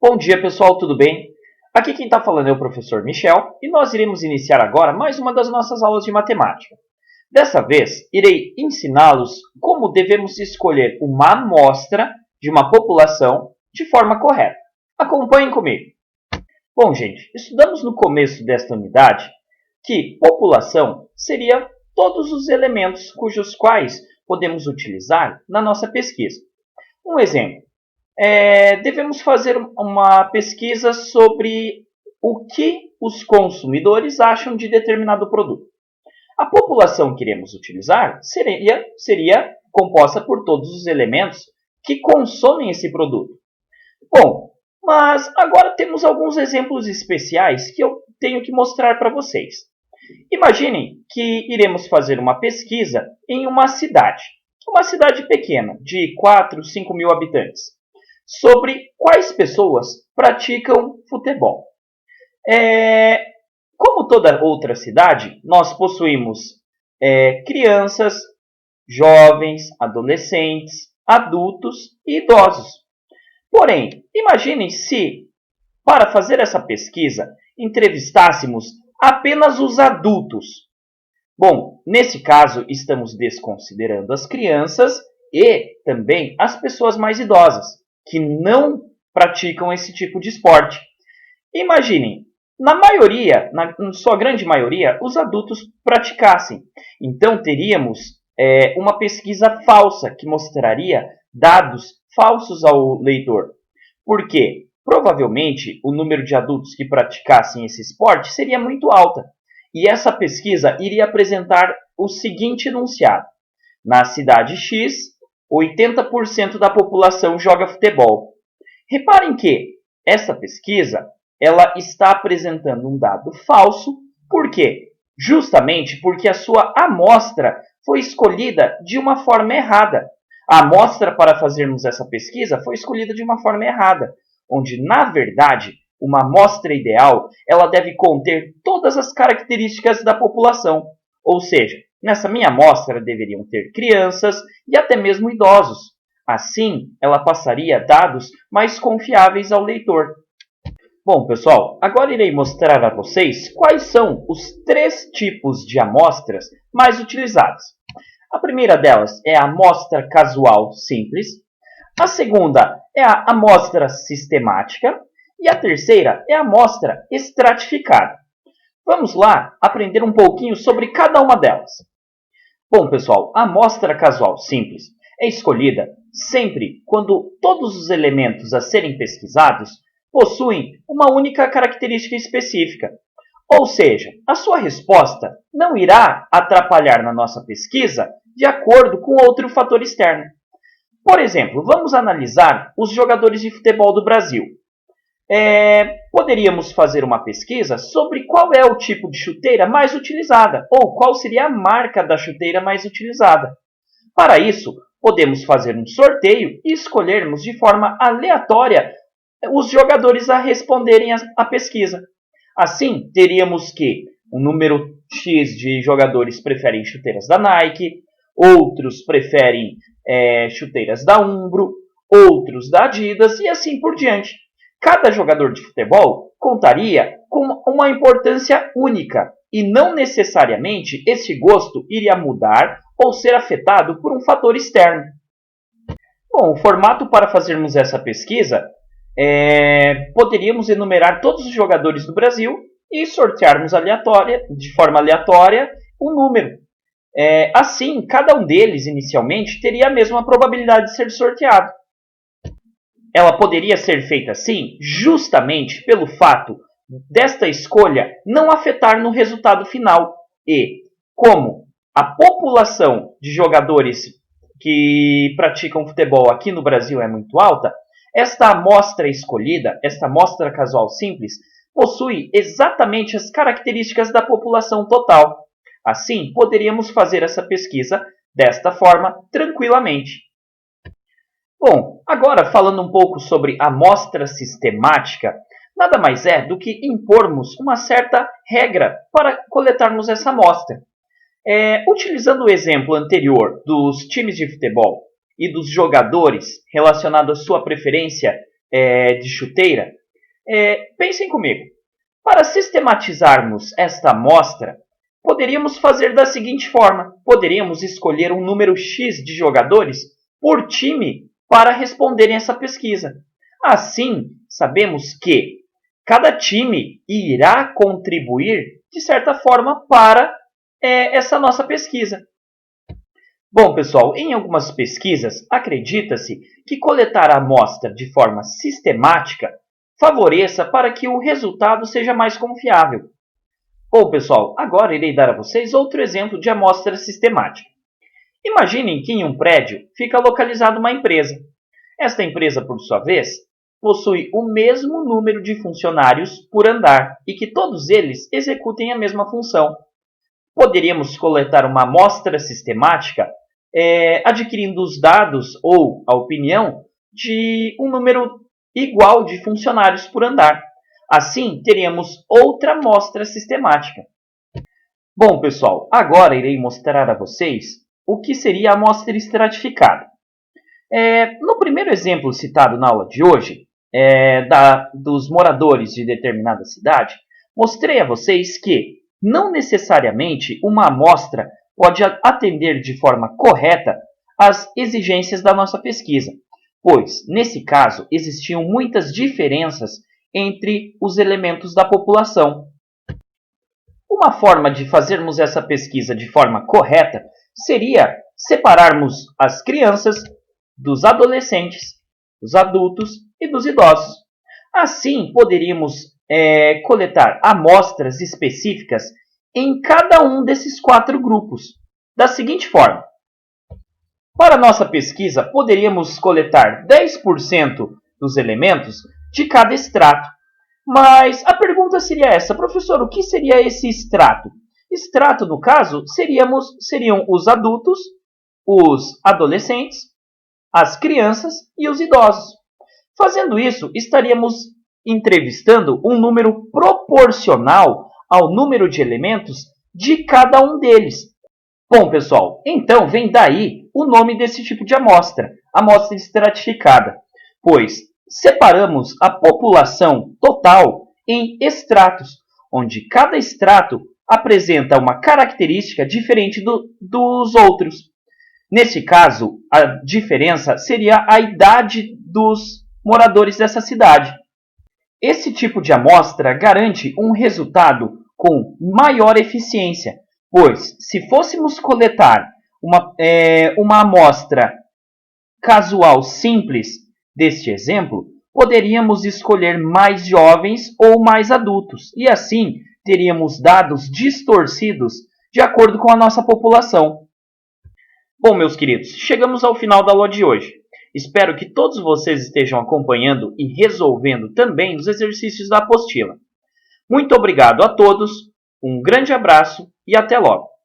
Bom dia, pessoal, tudo bem? Aqui quem está falando é o professor Michel e nós iremos iniciar agora mais uma das nossas aulas de matemática. Dessa vez, irei ensiná-los como devemos escolher uma amostra de uma população de forma correta. Acompanhem comigo. Bom, gente, estudamos no começo desta unidade que população seria todos os elementos cujos quais podemos utilizar na nossa pesquisa. Um exemplo. Devemos fazer uma pesquisa sobre o que os consumidores acham de determinado produto. A população que iremos utilizar seria composta por todos os elementos que consomem esse produto. Bom, mas agora temos alguns exemplos especiais que eu tenho que mostrar para vocês. Imaginem que iremos fazer uma pesquisa em uma cidade pequena, de 4, 5 mil habitantes, sobre quais pessoas praticam futebol. Como toda outra cidade, nós possuímos crianças, jovens, adolescentes, adultos e idosos. Porém, imaginem se, para fazer essa pesquisa, entrevistássemos apenas os adultos. Bom, nesse caso, estamos desconsiderando as crianças e também as pessoas mais idosas, que não praticam esse tipo de esporte. Imaginem, na sua grande maioria, os adultos praticassem. Então, teríamos uma pesquisa falsa que mostraria dados falsos ao leitor. Por quê? Provavelmente, o número de adultos que praticassem esse esporte seria muito alta. E essa pesquisa iria apresentar o seguinte enunciado. Na cidade X, 80% da população joga futebol. Reparem que essa pesquisa ela está apresentando um dado falso. Por quê? Justamente porque a sua amostra foi escolhida de uma forma errada. A amostra para fazermos essa pesquisa foi escolhida de uma forma errada, onde, na verdade, uma amostra ideal ela deve conter todas as características da população. Ou seja, nessa minha amostra deveriam ter crianças e até mesmo idosos. Assim, ela passaria dados mais confiáveis ao leitor. Bom, pessoal, agora irei mostrar a vocês quais são os 3 tipos de amostras mais utilizadas. A primeira delas é a amostra casual simples. A segunda é a amostra sistemática. E a terceira é a amostra estratificada. Vamos lá aprender um pouquinho sobre cada uma delas. Bom, pessoal, a amostra casual simples é escolhida sempre quando todos os elementos a serem pesquisados possuem uma única característica específica. Ou seja, a sua resposta não irá atrapalhar na nossa pesquisa de acordo com outro fator externo. Por exemplo, vamos analisar os jogadores de futebol do Brasil. Poderíamos fazer uma pesquisa sobre qual é o tipo de chuteira mais utilizada, ou qual seria a marca da chuteira mais utilizada. Para isso, podemos fazer um sorteio e escolhermos de forma aleatória os jogadores a responderem à pesquisa. Assim, teríamos que um número X de jogadores preferem chuteiras da Nike, outros preferem chuteiras da Umbro, outros da Adidas e assim por diante. Cada jogador de futebol contaria com uma importância única e não necessariamente esse gosto iria mudar ou ser afetado por um fator externo. Bom, o formato para fazermos essa pesquisa poderíamos enumerar todos os jogadores do Brasil e sortearmos de forma aleatória um número. Assim, cada um deles inicialmente teria a mesma probabilidade de ser sorteado. Ela poderia ser feita assim justamente pelo fato desta escolha não afetar no resultado final. E, como a população de jogadores que praticam futebol aqui no Brasil é muito alta, esta amostra escolhida, esta amostra casual simples, possui exatamente as características da população total. Assim, poderíamos fazer essa pesquisa desta forma tranquilamente. Bom, agora falando um pouco sobre amostra sistemática, nada mais é do que impormos uma certa regra para coletarmos essa amostra. Utilizando o exemplo anterior dos times de futebol e dos jogadores relacionado à sua preferência de chuteira, pensem comigo. Para sistematizarmos esta amostra, poderíamos fazer da seguinte forma. Poderíamos escolher um número X de jogadores por time para responderem essa pesquisa. Assim, sabemos que cada time irá contribuir, de certa forma, para essa nossa pesquisa. Bom, pessoal, em algumas pesquisas, acredita-se que coletar a amostra de forma sistemática favoreça para que o resultado seja mais confiável. Bom, pessoal, agora irei dar a vocês outro exemplo de amostra sistemática. Imaginem que em um prédio fica localizada uma empresa. Esta empresa, por sua vez, possui o mesmo número de funcionários por andar e que todos eles executem a mesma função. Poderíamos coletar uma amostra sistemática adquirindo os dados ou a opinião de um número igual de funcionários por andar. Assim, teríamos outra amostra sistemática. Bom, pessoal, agora irei mostrar a vocês o que seria a amostra estratificada. No primeiro exemplo citado na aula de hoje, dos moradores de determinada cidade, mostrei a vocês que não necessariamente uma amostra pode atender de forma correta às exigências da nossa pesquisa, pois, nesse caso, existiam muitas diferenças entre os elementos da população. Uma forma de fazermos essa pesquisa de forma correta seria separarmos as crianças dos adolescentes, dos adultos e dos idosos. Assim, poderíamos coletar amostras específicas em cada um desses 4 grupos, da seguinte forma. Para nossa pesquisa, poderíamos coletar 10% dos elementos de cada extrato. Mas a pergunta seria essa, professor, o que seria esse extrato? Extrato, no caso, seriam os adultos, os adolescentes, as crianças e os idosos. Fazendo isso, estaríamos entrevistando um número proporcional ao número de elementos de cada um deles. Bom, pessoal, então vem daí o nome desse tipo de amostra, amostra estratificada, pois separamos a população total em estratos, onde cada extrato apresenta uma característica diferente dos outros. Nesse caso, a diferença seria a idade dos moradores dessa cidade. Esse tipo de amostra garante um resultado com maior eficiência, pois se fôssemos coletar uma amostra casual simples deste exemplo, poderíamos escolher mais jovens ou mais adultos, e assim teríamos dados distorcidos de acordo com a nossa população. Bom, meus queridos, chegamos ao final da aula de hoje. Espero que todos vocês estejam acompanhando e resolvendo também os exercícios da apostila. Muito obrigado a todos, um grande abraço e até logo!